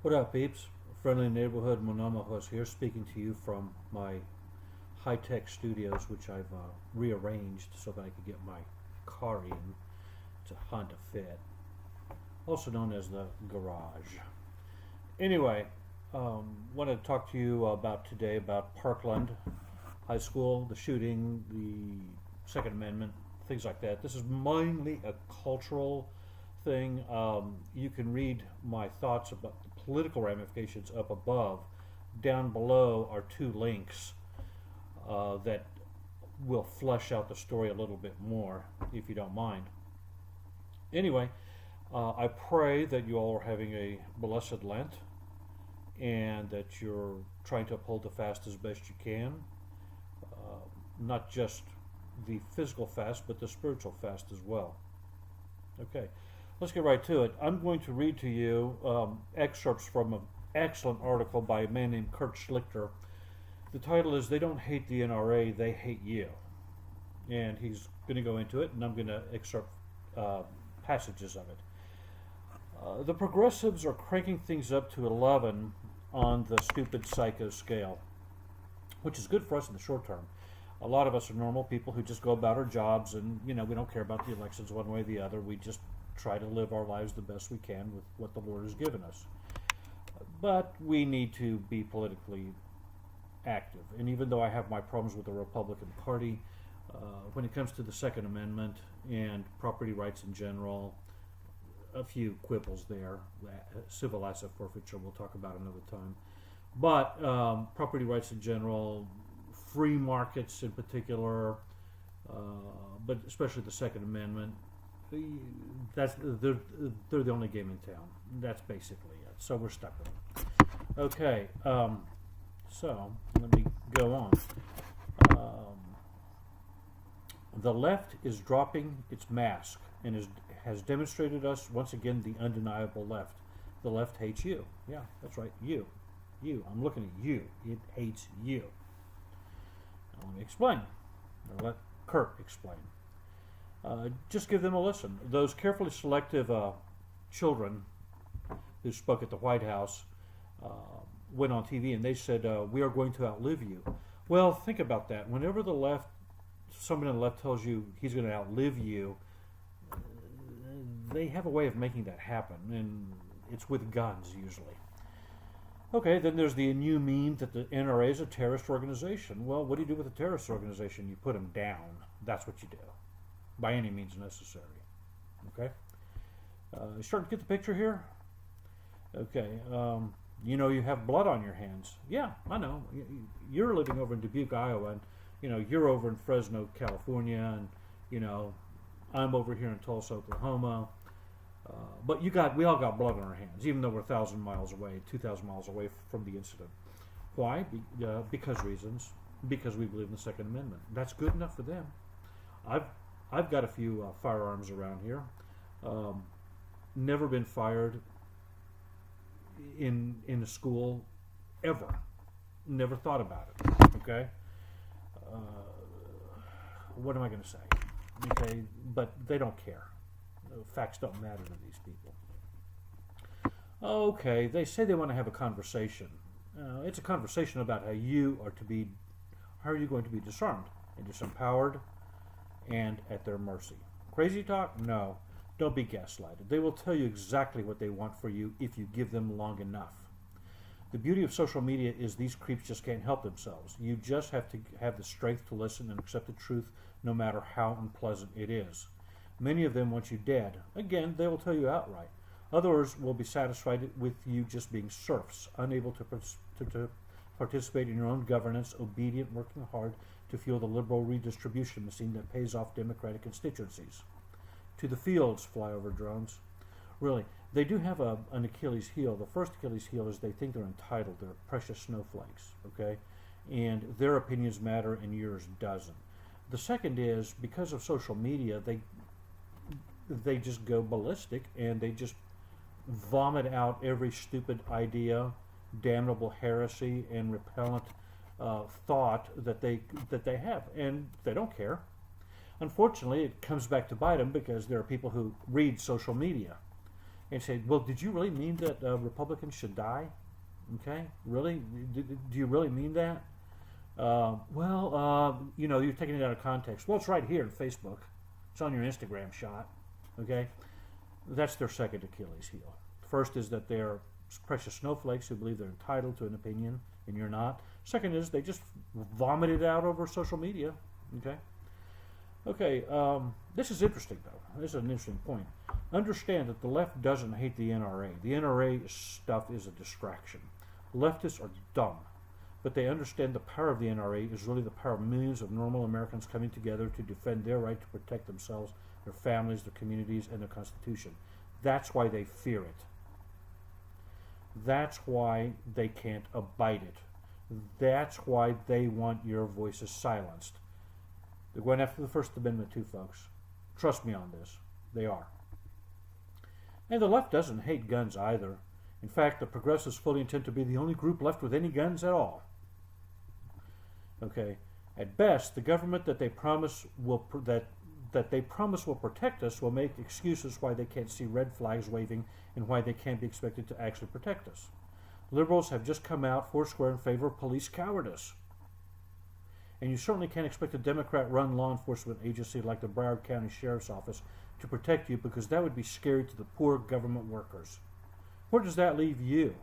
What up, peeps? Friendly neighborhood Monoma Hus here, speaking to you from my high-tech studios, which I've rearranged so that I could get my car in. It's a Honda Fit, also known as the garage. Anyway, wanted to talk to you about today about Parkland High School, the shooting, the Second Amendment, things like that. This is mainly a cultural thing. You can read my thoughts about the political ramifications up above. Down below are two links that will flesh out the story a little bit more, if you don't mind. Anyway, I pray that you all are having a blessed Lent and that you're trying to uphold the fast as best you can. Not just the physical fast, but the spiritual fast as well. Okay. Let's get right to it. I'm going to read to you excerpts from an excellent article by a man named Kurt Schlichter. The title is "They Don't Hate the NRA, They Hate You." And he's going to go into it, and I'm going to excerpt passages of it. The progressives are cranking things up to 11 on the stupid psycho scale, which is good for us in the short term. A lot of us are normal people who just go about our jobs, and we don't care about the elections one way or the other. We just try to live our lives the best we can with what the Lord has given us. But we need to be politically active. And even though I have my problems with the Republican Party, when it comes to the Second Amendment and property rights in general, a few quibbles there. Civil asset forfeiture we'll talk about another time. But property rights in general, free markets in particular, but especially the Second Amendment, they're the only game in town. That's basically it. So we're stuck with it. Okay, so let me go on. The left is dropping its mask and has demonstrated us once again the undeniable left. The left hates you. Yeah, that's right. You. I'm looking at you. It hates you. Now let me explain. I'll let Kurt explain. Just give them a listen. Those carefully selective children who spoke at the White House went on TV and they said, "We are going to outlive you." Well, think about that. Whenever somebody on the left tells you he's going to outlive you, they have a way of making that happen, and it's with guns usually. Okay, then there's the new meme that the NRA is a terrorist organization. Well, what do you do with a terrorist organization? You put them down. That's what you do, by any means necessary. Okay? You starting to get the picture here? Okay. You have blood on your hands. Yeah, I know. You're living over in Dubuque, Iowa, and you're over in Fresno, California, and I'm over here in Tulsa, Oklahoma. But we all got blood on our hands, even though we're 1,000 miles away, 2,000 miles away from the incident. Why? Because we believe in the Second Amendment. That's good enough for them. I've got a few firearms around here. Never been fired in a school ever. Never thought about it. Okay. What am I going to say? Okay, but they don't care. Facts don't matter to these people. Okay, they say they want to have a conversation. It's a conversation about how you are going to be disarmed and disempowered and at their mercy. Crazy talk? No. Don't be gaslighted. They will tell you exactly what they want for you if you give them long enough. The beauty of social media is these creeps just can't help themselves. You just have to have the strength to listen and accept the truth no matter how unpleasant it is. Many of them want you dead. Again, they will tell you outright. Others will be satisfied with you just being serfs, unable to participate in your own governance, obedient, working hard to fuel the liberal redistribution machine that pays off Democratic constituencies. To the fields, flyover drones. Really, they do have an Achilles heel. The first Achilles heel is they think they're entitled. They're precious snowflakes, okay? And their opinions matter and yours doesn't. The second is, because of social media, they just go ballistic and they just vomit out every stupid idea, damnable heresy, and repellent thought that they have, and they don't care. Unfortunately, it comes back to bite them because there are people who read social media, and say, well, did you really mean that Republicans should die? Okay, really? Do you really mean that? You're taking it out of context. Well, it's right here in Facebook. It's on your Instagram shot. Okay, that's their second Achilles heel. First is that they're precious snowflakes who believe they're entitled to an opinion, and you're not. Second is they just vomit it out over social media. Okay. This is interesting, though. This is an interesting point. Understand that the left doesn't hate the NRA. The NRA stuff is a distraction. Leftists are dumb, but they understand the power of the NRA is really the power of millions of normal Americans coming together to defend their right to protect themselves, their families, their communities, and their Constitution. That's why they fear it. That's why they can't abide it. That's why they want your voices silenced. They're going after the First Amendment too, folks. Trust me on this. They are. And the left doesn't hate guns either. In fact, the progressives fully intend to be the only group left with any guns at all. Okay. At best, the government that they promise will protect us will make excuses why they can't see red flags waving and why they can't be expected to actually protect us. Liberals have just come out foursquare in favor of police cowardice. And you certainly can't expect a Democrat-run law enforcement agency like the Broward County Sheriff's Office to protect you, because that would be scary to the poor government workers. Where does that leave you?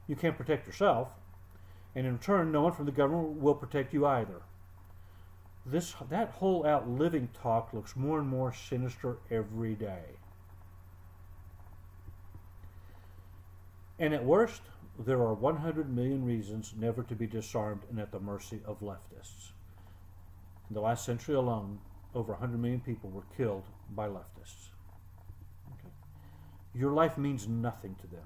You can't protect yourself, and in return, no one from the government will protect you either. That whole outliving talk looks more and more sinister every day. And at worst, there are 100 million reasons never to be disarmed and at the mercy of leftists. In the last century alone, over 100 million people were killed by leftists. Okay. Your life means nothing to them,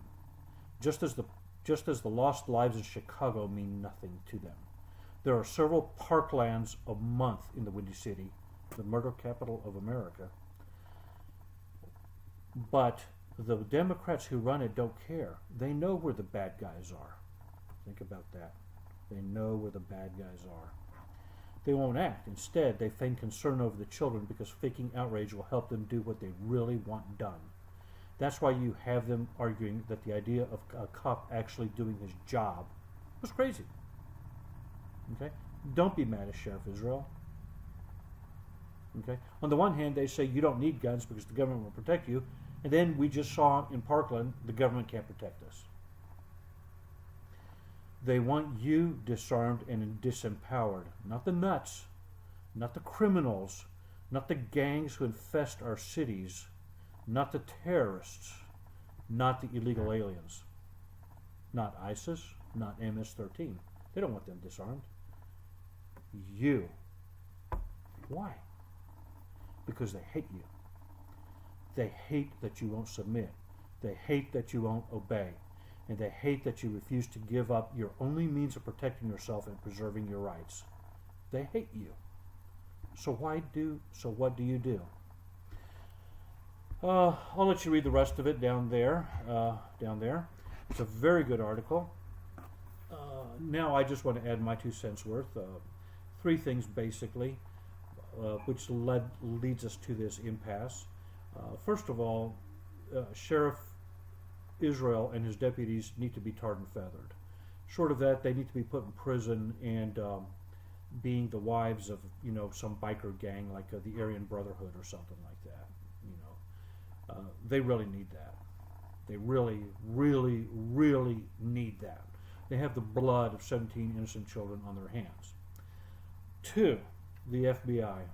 just as the lost lives in Chicago mean nothing to them. There are several parklands a month in the Windy City, the murder capital of America. But the Democrats who run it don't care. They know where the bad guys are. Think about that. They know where the bad guys are. They won't act. Instead, they feign concern over the children because faking outrage will help them do what they really want done. That's why you have them arguing that the idea of a cop actually doing his job was crazy. Okay? Don't be mad at Sheriff Israel. Okay? On the one hand, they say you don't need guns because the government will protect you, and then we just saw in Parkland the government can't protect us. They want you disarmed and disempowered, not the nuts, not the criminals, not the gangs who infest our cities, not the terrorists, not the illegal aliens, not ISIS, not MS-13. They don't want them disarmed. You. Why? Because they hate you. They hate that you won't submit. They hate that you won't obey. And they hate that you refuse to give up your only means of protecting yourself and preserving your rights. They hate you. So what do you do? I'll let you read the rest of it down there. It's a very good article. Now I just want to add my 2 cents worth. 3 things basically, which leads us to this impasse. First of all, Sheriff Israel and his deputies need to be tarred and feathered. Short of that, they need to be put in prison and being the wives of some biker gang like the Aryan Brotherhood or something like that. They really need that. They really, really, really need that. They have the blood of 17 innocent children on their hands. 2, the FBI.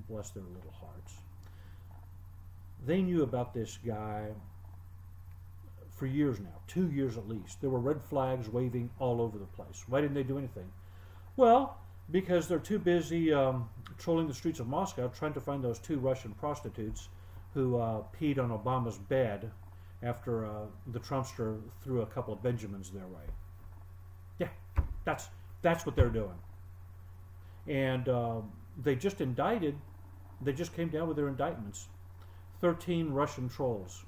Bless their little hearts. They knew about this guy for years now, 2 years at least. There were red flags waving all over the place. Why didn't they do anything? Well, because they're too busy trolling the streets of Moscow trying to find those 2 Russian prostitutes who peed on Obama's bed after the Trumpster threw a couple of Benjamins their way. Yeah, that's what they're doing. And they just came down with their indictments. 13 Russian trolls.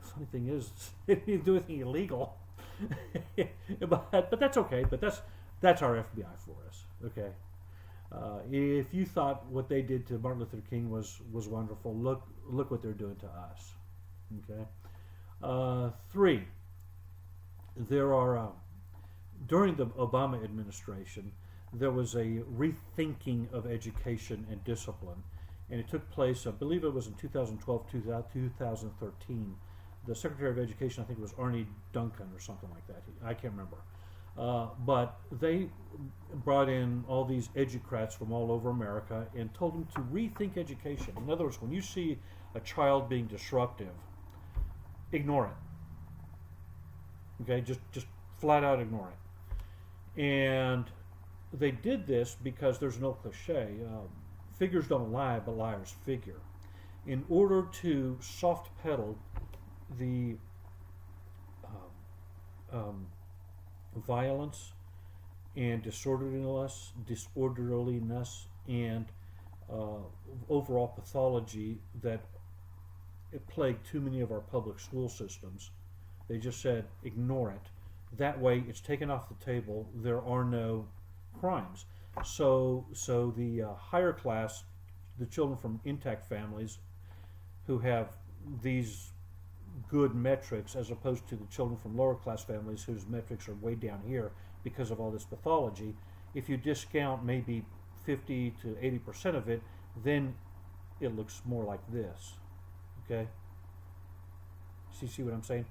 Funny thing is, they didn't do anything illegal. but that's okay. But that's our FBI for us. Okay. If you thought what they did to Martin Luther King was wonderful, look what they're doing to us. Okay. 3, there are, during the Obama administration, there was a rethinking of education and discipline, and it took place, I believe it was in 2012, 2013. The Secretary of Education, I think it was Arnie Duncan or something like that. I can't remember. But they brought in all these educrats from all over America and told them to rethink education. In other words, when you see a child being disruptive, ignore it. Okay, just flat out ignore it. And they did this because there's no cliche. Figures don't lie, but liars figure. In order to soft pedal the violence and disorderliness and overall pathology that it plagued too many of our public school systems, they just said ignore it. That way it's taken off the table. There are no crimes. So the higher class, the children from intact families who have these good metrics, as opposed to the children from lower class families whose metrics are way down here because of all this pathology, if you discount maybe 50 to 80% of it, then it looks more like this. Okay? See what I'm saying?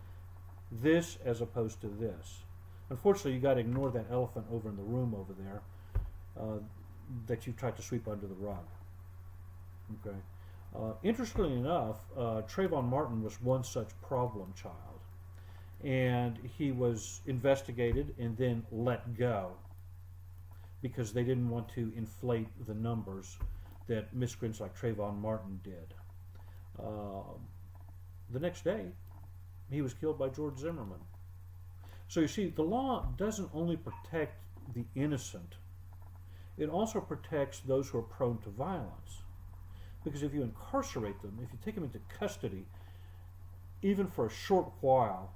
This as opposed to this. Unfortunately, you got to ignore that elephant over in the room over there that you tried to sweep under the rug. Okay. Interestingly enough, Trayvon Martin was one such problem child, and he was investigated and then let go because they didn't want to inflate the numbers that miscreants like Trayvon Martin did. The next day, he was killed by George Zimmerman. So you see, the law doesn't only protect the innocent, it also protects those who are prone to violence. Because if you incarcerate them, if you take them into custody, even for a short while,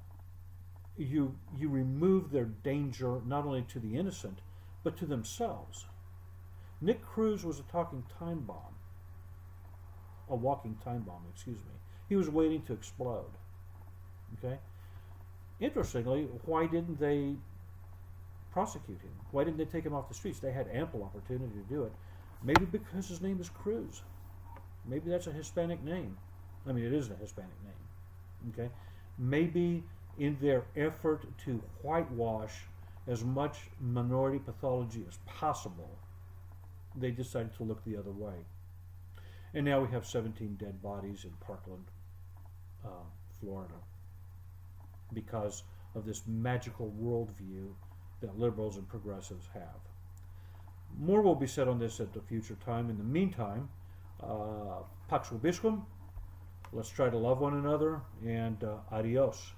you remove their danger not only to the innocent, but to themselves. Nick Cruz was a walking time bomb, excuse me. He was waiting to explode. Okay? Interestingly, why didn't they prosecute him? Why didn't they take him off the streets? They had ample opportunity to do it. Maybe because his name is Cruz. Maybe that's a Hispanic name. I mean, it is a Hispanic name. Okay? Maybe in their effort to whitewash as much minority pathology as possible, they decided to look the other way. And now we have 17 dead bodies in Parkland, Florida, because of this magical worldview that liberals and progressives have. More will be said on this at a future time. In the meantime, Pax Vobiscum, let's try to love one another, and adios.